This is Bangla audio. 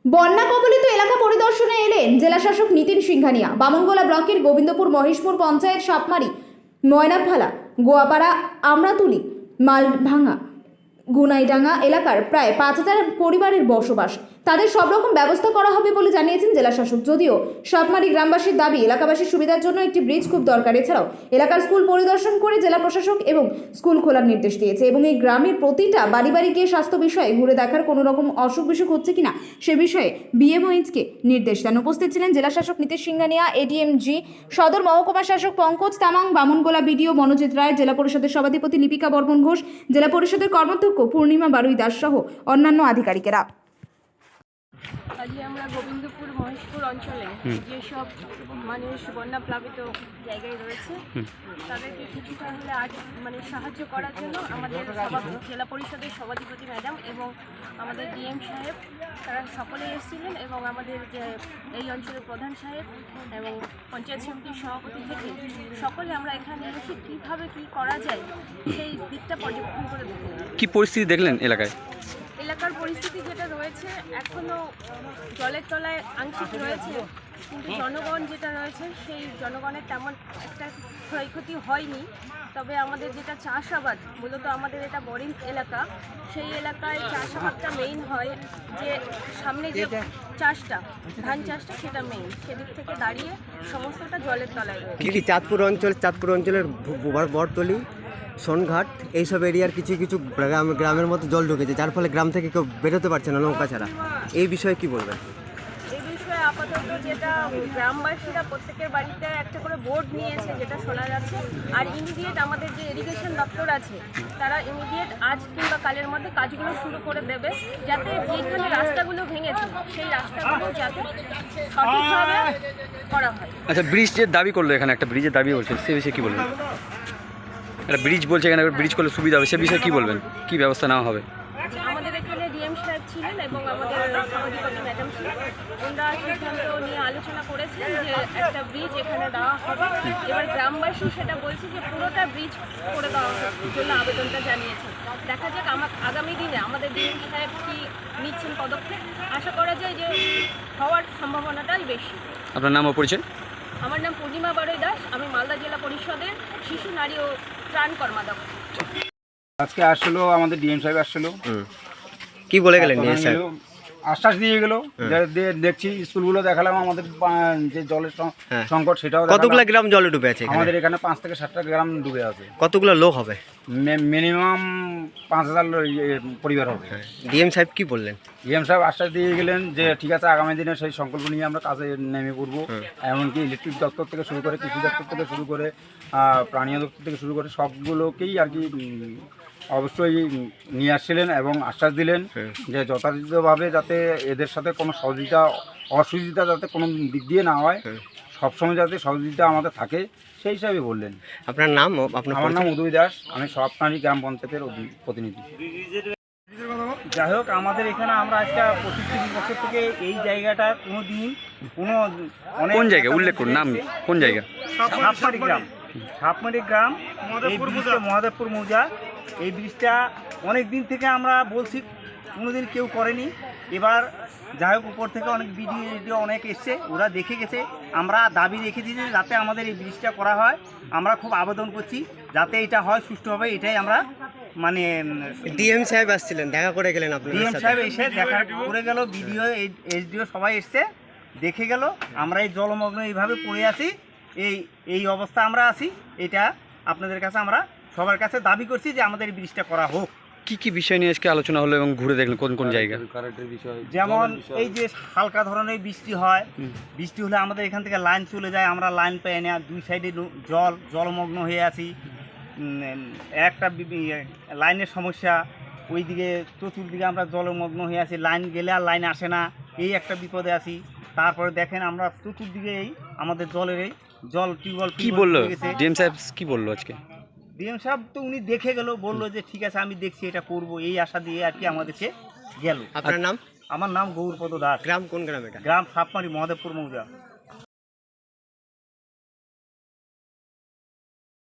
বন্যা কবলিত এলাকা পরিদর্শনে এলেন জেলাশাসক নিতিন সিংহানিয়া। বামনগোলা ব্লকের গোবিন্দপুর মহেশপুর পঞ্চায়েত সাপমারি, ময়নারফালা, গোয়াপাড়া, আমরাতুলি, মালভাঙা, গুনাইডাঙ্গা এলাকার প্রায় 5,000 পরিবারের বসবাস। তাদের সব রকম ব্যবস্থা করা হবে বলে জানিয়েছেন জেলাশাসক। যদিও সাপমারি গ্রামবাসীর দাবি এলাকাবাসীর সুবিধার জন্য একটি ব্রিজ খুব দরকার। এছাড়াও এলাকার স্কুল পরিদর্শন করে জেলা প্রশাসক এবং স্কুল খোলার নির্দেশ দিয়েছে এবং এই গ্রামের প্রতিটা বাড়ি বাড়ি গিয়ে স্বাস্থ্য বিষয়ে ঘুরে দেখার কোনো রকম অসুখ বিসুখ হচ্ছে কিনা সে বিষয়ে বিএমওএইচকে নির্দেশ দেন। উপস্থিত ছিলেন জেলাশাসক নীতিশ সিংহানিয়া, এডিএমজি, সদর মহকুমা শাসক পঙ্কজ তামাং, বামনগোলা বিডিও মনোজিৎ রায়, জেলা পরিষদের সভাধিপতি লিপিকা বর্মন ঘোষ, জেলা পরিষদের কর্মাধ্যক্ষ পূর্ণিমা বারুই দাস সহ অন্যান্য আধিকারিকেরা। আজকে আমরা গোবিন্দপুর মহেশপুর অঞ্চলে যেসব মানুষ বন্যা প্লাবিত জায়গায় রয়েছে তাদেরকে কিছুটা হলে আজ সাহায্য করার জন্য আমাদের জেলা পরিষদের সভাধিপতি ম্যাডাম এবং আমাদের ডিএম সাহেব তারা সকলে এসেছিলেন এবং আমাদের যে এই অঞ্চলের প্রধান সাহেব এবং পঞ্চায়েত সমিতির সভাপতি থেকে সকলে আমরা এখানে এসে কীভাবে কী করা যায় সেই দিকটা পর্যবেক্ষণ করে দেখলাম। কি পরিস্থিতি দেখলেন এলাকায়? এলাকার পরিস্থিতি যেটা রয়েছে এখনও জলের তলায় আংশিক রয়েছে, কিন্তু জনগণ যেটা রয়েছে সেই জনগণের তেমন একটা ক্ষয়ক্ষতি হয়নি। তবে আমাদের যেটা চাষাবাদ, মূলত আমাদের এটা বোরিং এলাকা, সেই এলাকায় চাষাবাদটা মেইন হয়, যে সামনে যে চাষটা ধান চাষটা সেটা মেইন, সেদিক থেকে দাঁড়িয়ে সমস্তটা জলের তলায় রয়েছে। কি চাঁদপুর অঞ্চলের বরতলি, সোনঘাট এইসব এরিয়ার কিছু কিছু গ্রামের মধ্যে জল ঢুকেছে, যার ফলে গ্রাম থেকে কেউ বেরোতে পারছে না নৌকা ছাড়া। এই বিষয়ে কি বলবেন? এই বিষয়ে আপাতত যেটা গ্রামবাসীরা প্রত্যেকের বাড়িতে একটা করে বোর্ড নিয়েছে যেটা শোনা যাচ্ছে, আর ইমিডিয়েট আমাদের যে ইরিগেশন দপ্তর আছে তারা ইমিডিয়েট আজ কিংবা কালের মধ্যে কাজগুলো শুরু করে দেবে, যাতে যেখানে রাস্তাগুলো ভেঙেছে সেই রাস্তাগুলো যাতে সঠিকভাবে করা হয়। আচ্ছা, ব্রিজের দাবি করলো, এখানে একটা ব্রিজের দাবি বলছে, সে বিষয়ে কি বলবেন? একটা ব্রিজ বলছে, এখানে ব্রিজ করলে সুবিধা হবে, সে বিষয়ে কি বলবেন? কি ব্যবস্থা নেওয়া হবে? আমাদের এখানে ডিএম সাহেব ছিলেন এবং আমাদের সভাধিপতি ম্যাডাম ছিলেন, ওনারা সিদ্ধান্ত নিয়ে আলোচনা করেছেন যে একটা ব্রিজ এখানে দেওয়া হবে। এবার গ্রামবাসী সেটা বলছে যে পুরোটা ব্রিজ করে দেওয়ার জন্য আবেদনটা জানিয়েছেন। দেখা যাক আগামী দিনে আমাদের ডিএম সাহেব কি নিচ্ছেন পদক্ষেপ, আশা করা যায় যে হওয়ার সম্ভাবনাটাই বেশি। আপনার নাম ও পরিচয়? আমার নাম পূর্ণিমা বারুই দাস, আমি মালদা জেলা পরিষদের শিশু, নারী ও ত্রাণ কর্মাধ্যক্ষ। আজকে আসলো আমাদের ডিএম সাহেব আসলো, কি বলে গেলেন ডিএম সাহেব? আশ্বাস দিয়ে গেল, দেখছি স্কুলগুলো দেখালাম, আমাদের যে জলের সংকট সেটাও কতগুলো গ্রাম জলে ডুবে আছে? আমাদের এখানে 5 থেকে 7টা গ্রাম ডুবে আছে। কতগুলো লোক হবে? মিনিমাম 5,000 পরিবার হবে। ডিএম সাহেব কি বললেন? ডিএম সাহেব আশ্বাস দিয়ে গেলেন যে ঠিক আছে, আগামী দিনে সেই সংকল্প নিয়ে আমরা কাজে নেমে পড়বো। এমনকি ইলেকট্রিক দপ্তর থেকে শুরু করে, কৃষি দপ্তর থেকে শুরু করে, প্রাণী দপ্তর থেকে শুরু করে সবগুলোকেই আর কি অবশ্যই নিয়ে আসছিলেন এবং আশ্বাস দিলেন যে যথাযথভাবে যাতে এদের সাথে কোনো অসুবিধা যাতে কোনো দিক দিয়ে না হয়, সবসময় যাতে সহযোগিতা আমাদের থাকে, সেই হিসাবে বললেন। আপনার নাম? আমার নাম উদয় দাস, আমি সাপমারি গ্রাম পঞ্চায়েতের প্রতিনিধি। যাই হোক, আমাদের এখানে আমরা আজকে 25-30 বছর থেকে এই জায়গাটা কোন জায়গা উল্লেখ করুন, নাম কোন জায়গা? সাপমারি গ্রাম, এই ব্রিজটা মহাদেবপুর মৌজা। এই ব্রিজটা অনেক দিন থেকে আমরা বলছি, কোনোদিন কেউ করেনি। এবার যাই হোক, উপর থেকে অনেক ভিডিও অনেক এসছে, ওরা দেখে গেছে। আমরা দাবি রেখেছি যে যাতে আমাদের এই ব্রিজটা করা হয়। আমরা খুব আবেদন করছি যাতে এটা হয় সুষ্ঠুভাবে, এটাই আমরা ডিএম সাহেব আসছিলেন, দেখা করে গেলেন? আপনি ডিএম সাহেব এসে দেখা করে গেল, বিডিও এসডিও সবাই এসছে, দেখে গেল। আমরা এই জলমগ্ন এইভাবে পড়ে আছি, এই অবস্থা আমরা আছি। এটা আপনাদের কাছে আমরা সবার কাছে দাবি করছি যে আমাদের এই ব্রিজটা করা হোক। কি কি বিষয় নিয়ে আজকে আলোচনা হলো এবং ঘুরে দেখলেন কোন কোন জায়গা? যেমন এই যে হালকা ধরনের বৃষ্টি হয়, বৃষ্টি হলে আমাদের এখান থেকে লাইন চলে যায়, আমরা লাইন পাই না, দুই সাইডে জলমগ্ন হয়ে আছি। একটা লাইনের সমস্যা, ওইদিকে চতুর্দিকে আমরা জলমগ্ন হয়ে আছি, লাইন গেলে আর লাইন আসে না, এই একটা বিপদে আছি। তারপরে দেখেন আমরা চতুর্দিকে আমাদের টিউবওয়েল কি বললো ডিএম সাহেব? কি বললো আজকে ডিএম সাহেব? তো উনি দেখে গেল, বললো যে ঠিক আছে আমি দেখছি, এটা করব, এই আশা দিয়ে আর কি আমাদেরকে গেল। আপনার নাম? আমার নাম গৌরপদ দাস। গ্রাম কোন গ্রাম এটা? গ্রাম সাপমারি, মহাদেবপুর মৌজা।